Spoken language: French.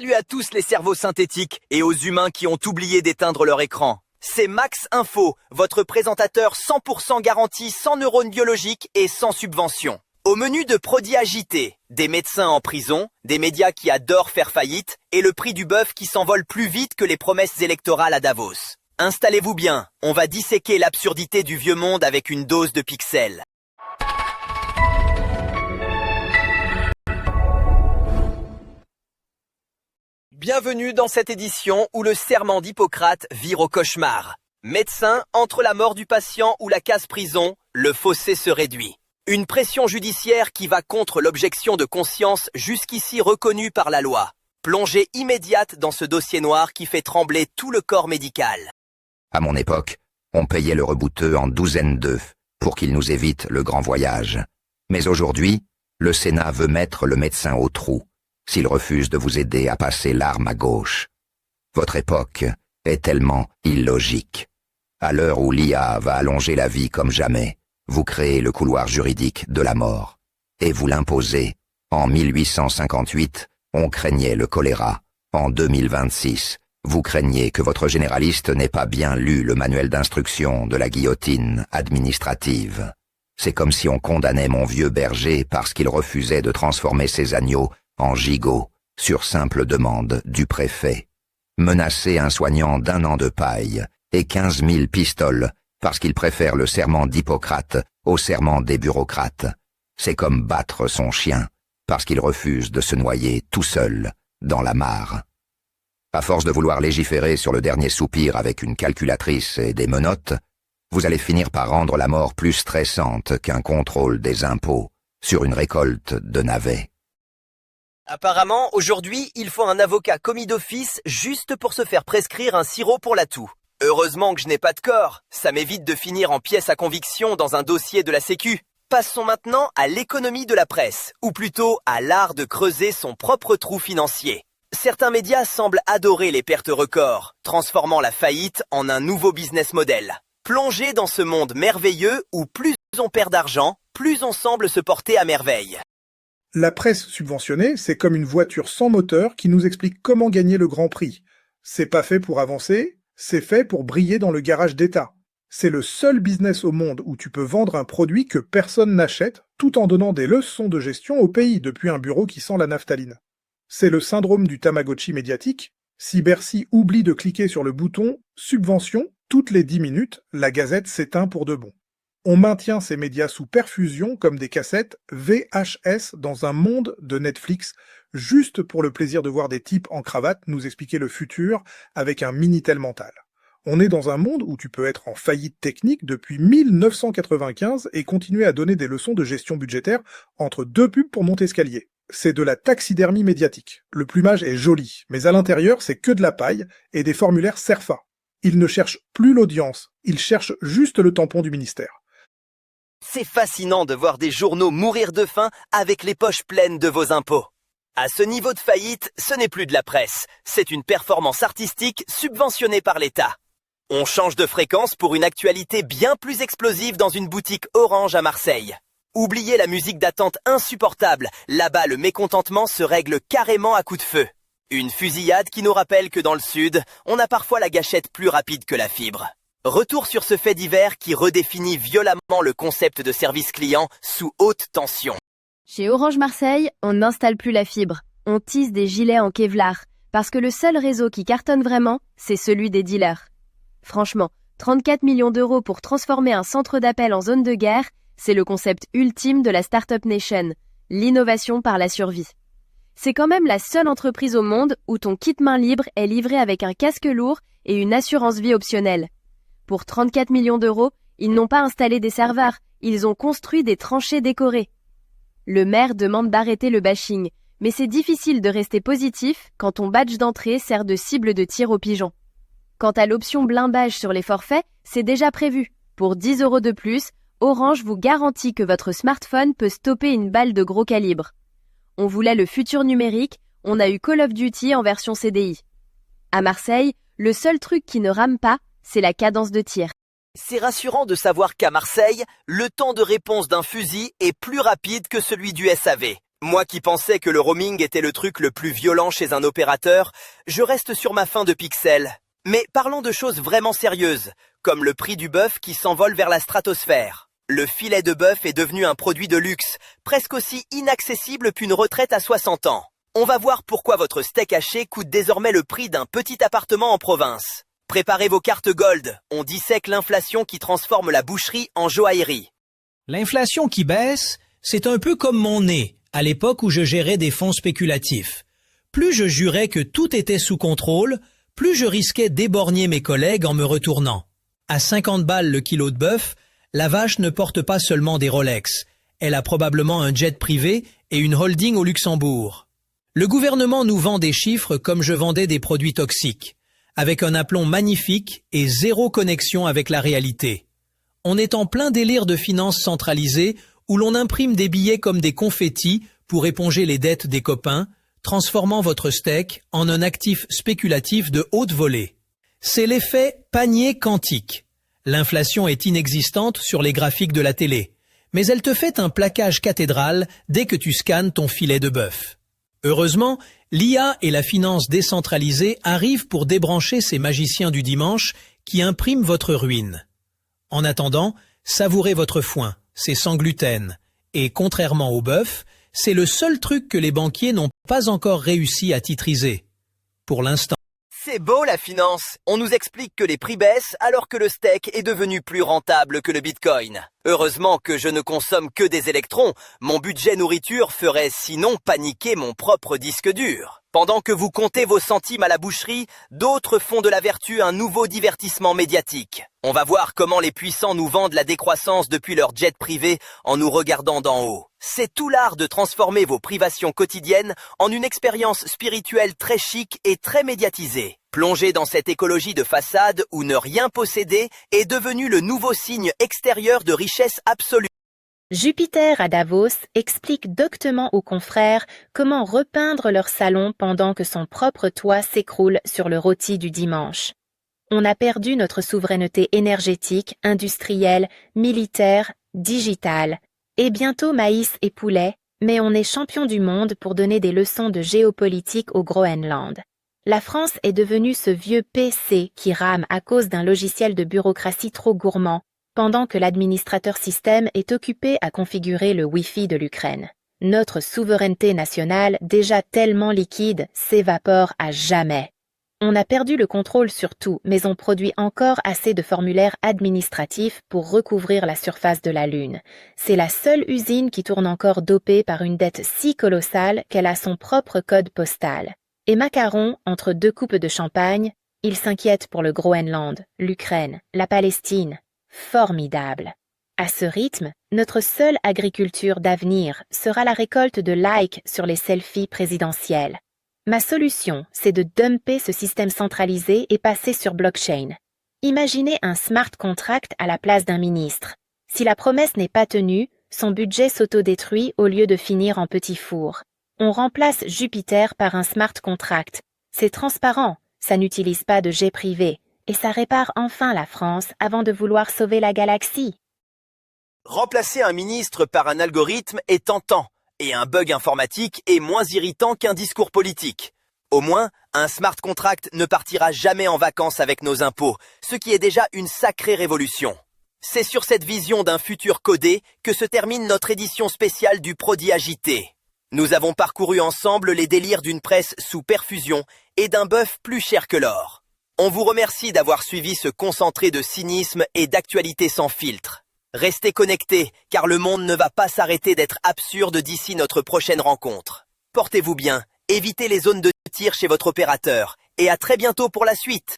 Salut à tous les cerveaux synthétiques et aux humains qui ont oublié d'éteindre leur écran. C'est Max Info, votre présentateur 100% garanti, sans neurones biologiques et sans subvention. Au menu de Prodi agité, des médecins en prison, des médias qui adorent faire faillite et le prix du bœuf qui s'envole plus vite que les promesses électorales à Davos. Installez-vous bien, on va disséquer l'absurdité du vieux monde avec une dose de pixels. Bienvenue dans cette édition où le serment d'Hippocrate vire au cauchemar. Médecin, entre la mort du patient ou la case prison, le fossé se réduit. Une pression judiciaire qui va contre l'objection de conscience jusqu'ici reconnue par la loi. Plongée immédiate dans ce dossier noir qui fait trembler tout le corps médical. À mon époque, on payait le rebouteux en douzaines d'œufs pour qu'il nous évite le grand voyage. Mais aujourd'hui, le Sénat veut mettre le médecin au trou s'il refuse de vous aider à passer l'arme à gauche. Votre époque est tellement illogique. À l'heure où l'IA va allonger la vie comme jamais, vous créez le couloir juridique de la mort. Et vous l'imposez. En 1858, on craignait le choléra. En 2026, vous craignez que votre généraliste n'ait pas bien lu le manuel d'instruction de la guillotine administrative. C'est comme si on condamnait mon vieux berger parce qu'il refusait de transformer ses agneaux en gigot, sur simple demande du préfet. Menacer un soignant d'1 an de paille et 15 000 pistoles parce qu'il préfère le serment d'Hippocrate au serment des bureaucrates. C'est comme battre son chien parce qu'il refuse de se noyer tout seul dans la mare. À force de vouloir légiférer sur le dernier soupir avec une calculatrice et des menottes, vous allez finir par rendre la mort plus stressante qu'un contrôle des impôts sur une récolte de navets. Apparemment, aujourd'hui, il faut un avocat commis d'office juste pour se faire prescrire un sirop pour la toux. Heureusement que je n'ai pas de corps, ça m'évite de finir en pièce à conviction dans un dossier de la Sécu. Passons maintenant à l'économie de la presse, ou plutôt à l'art de creuser son propre trou financier. Certains médias semblent adorer les pertes records, transformant la faillite en un nouveau business model. Plongés dans ce monde merveilleux où plus on perd d'argent, plus on semble se porter à merveille. La presse subventionnée, c'est comme une voiture sans moteur qui nous explique comment gagner le grand prix. C'est pas fait pour avancer, c'est fait pour briller dans le garage d'État. C'est le seul business au monde où tu peux vendre un produit que personne n'achète, tout en donnant des leçons de gestion au pays depuis un bureau qui sent la naphtaline. C'est le syndrome du Tamagotchi médiatique. Si Bercy oublie de cliquer sur le bouton « Subvention », toutes les 10 minutes, la gazette s'éteint pour de bon. On maintient ces médias sous perfusion comme des cassettes VHS dans un monde de Netflix, juste pour le plaisir de voir des types en cravate nous expliquer le futur avec un Minitel mental. On est dans un monde où tu peux être en faillite technique depuis 1995 et continuer à donner des leçons de gestion budgétaire entre deux pubs pour Montescalier. C'est de la taxidermie médiatique. Le plumage est joli, mais à l'intérieur c'est que de la paille et des formulaires CERFA. Ils ne cherchent plus l'audience, ils cherchent juste le tampon du ministère. C'est fascinant de voir des journaux mourir de faim avec les poches pleines de vos impôts. À ce niveau de faillite, ce n'est plus de la presse, c'est une performance artistique subventionnée par l'État. On change de fréquence pour une actualité bien plus explosive dans une boutique Orange à Marseille. Oubliez la musique d'attente insupportable, là-bas le mécontentement se règle carrément à coups de feu. Une fusillade qui nous rappelle que dans le sud, on a parfois la gâchette plus rapide que la fibre. Retour sur ce fait divers qui redéfinit violemment le concept de service client sous haute tension. Chez Orange Marseille, on n'installe plus la fibre. On tisse des gilets en Kevlar. Parce que le seul réseau qui cartonne vraiment, c'est celui des dealers. Franchement, 34 millions d'euros pour transformer un centre d'appel en zone de guerre, c'est le concept ultime de la Startup Nation. L'innovation par la survie. C'est quand même la seule entreprise au monde où ton kit main libre est livré avec un casque lourd et une assurance vie optionnelle. Pour 34 millions d'euros, ils n'ont pas installé des serveurs, ils ont construit des tranchées décorées. Le maire demande d'arrêter le bashing, mais c'est difficile de rester positif quand ton badge d'entrée sert de cible de tir aux pigeons. Quant à l'option blindage sur les forfaits, c'est déjà prévu. Pour 10 € de plus, Orange vous garantit que votre smartphone peut stopper une balle de gros calibre. On voulait le futur numérique, on a eu Call of Duty en version CDI. À Marseille, le seul truc qui ne rame pas, c'est la cadence de tir. C'est rassurant de savoir qu'à Marseille, le temps de réponse d'un fusil est plus rapide que celui du SAV. Moi qui pensais que le roaming était le truc le plus violent chez un opérateur, je reste sur ma faim de pixels. Mais parlons de choses vraiment sérieuses, comme le prix du bœuf qui s'envole vers la stratosphère. Le filet de bœuf est devenu un produit de luxe, presque aussi inaccessible qu'une retraite à 60 ans. On va voir pourquoi votre steak haché coûte désormais le prix d'un petit appartement en province. Préparez vos cartes gold, on dissèque l'inflation qui transforme la boucherie en joaillerie. L'inflation qui baisse, c'est un peu comme mon nez, à l'époque où je gérais des fonds spéculatifs. Plus je jurais que tout était sous contrôle, plus je risquais d'éborgner mes collègues en me retournant. À 50 balles le kilo de bœuf, la vache ne porte pas seulement des Rolex. Elle a probablement un jet privé et une holding au Luxembourg. Le gouvernement nous vend des chiffres comme je vendais des produits toxiques, avec un aplomb magnifique et zéro connexion avec la réalité. On est en plein délire de finances centralisées où l'on imprime des billets comme des confettis pour éponger les dettes des copains, transformant votre steak en un actif spéculatif de haute volée. C'est l'effet panier quantique. L'inflation est inexistante sur les graphiques de la télé, mais elle te fait un plaquage cathédral dès que tu scannes ton filet de bœuf. Heureusement, l'IA et la finance décentralisée arrivent pour débrancher ces magiciens du dimanche qui impriment votre ruine. En attendant, savourez votre foin, c'est sans gluten, et contrairement au bœuf, c'est le seul truc que les banquiers n'ont pas encore réussi à titriser. Pour l'instant. C'est beau la finance. On nous explique que les prix baissent alors que le steak est devenu plus rentable que le bitcoin. Heureusement que je ne consomme que des électrons. Mon budget nourriture ferait sinon paniquer mon propre disque dur. Pendant que vous comptez vos centimes à la boucherie, d'autres font de la vertu un nouveau divertissement médiatique. On va voir comment les puissants nous vendent la décroissance depuis leur jet privé en nous regardant d'en haut. C'est tout l'art de transformer vos privations quotidiennes en une expérience spirituelle très chic et très médiatisée. Plonger dans cette écologie de façade où ne rien posséder est devenu le nouveau signe extérieur de richesse absolue. Jupiter à Davos explique doctement aux confrères comment repeindre leur salon pendant que son propre toit s'écroule sur le rôti du dimanche. On a perdu notre souveraineté énergétique, industrielle, militaire, digitale, et bientôt maïs et poulet, mais on est champion du monde pour donner des leçons de géopolitique au Groenland. La France est devenue ce vieux PC qui rame à cause d'un logiciel de bureaucratie trop gourmand, pendant que l'administrateur système est occupé à configurer le Wi-Fi de l'Ukraine. Notre souveraineté nationale, déjà tellement liquide, s'évapore à jamais. On a perdu le contrôle sur tout, mais on produit encore assez de formulaires administratifs pour recouvrir la surface de la Lune. C'est la seule usine qui tourne encore dopée par une dette si colossale qu'elle a son propre code postal. Et Macron, entre deux coupes de champagne, il s'inquiète pour le Groenland, l'Ukraine, la Palestine. Formidable. À ce rythme, notre seule agriculture d'avenir sera la récolte de likes sur les selfies présidentiels. Ma solution, c'est de dumper ce système centralisé et passer sur blockchain. Imaginez un smart contract à la place d'un ministre. Si la promesse n'est pas tenue, son budget s'autodétruit au lieu de finir en petit four. On remplace Jupiter par un smart contract. C'est transparent, ça n'utilise pas de jet privé. Et ça répare enfin la France avant de vouloir sauver la galaxie. Remplacer un ministre par un algorithme est tentant, et un bug informatique est moins irritant qu'un discours politique. Au moins, un smart contract ne partira jamais en vacances avec nos impôts, ce qui est déjà une sacrée révolution. C'est sur cette vision d'un futur codé que se termine notre édition spéciale du Prodi Agité. Nous avons parcouru ensemble les délires d'une presse sous perfusion et d'un bœuf plus cher que l'or. On vous remercie d'avoir suivi ce concentré de cynisme et d'actualité sans filtre. Restez connectés, car le monde ne va pas s'arrêter d'être absurde d'ici notre prochaine rencontre. Portez-vous bien, évitez les zones de tir chez votre opérateur, et à très bientôt pour la suite.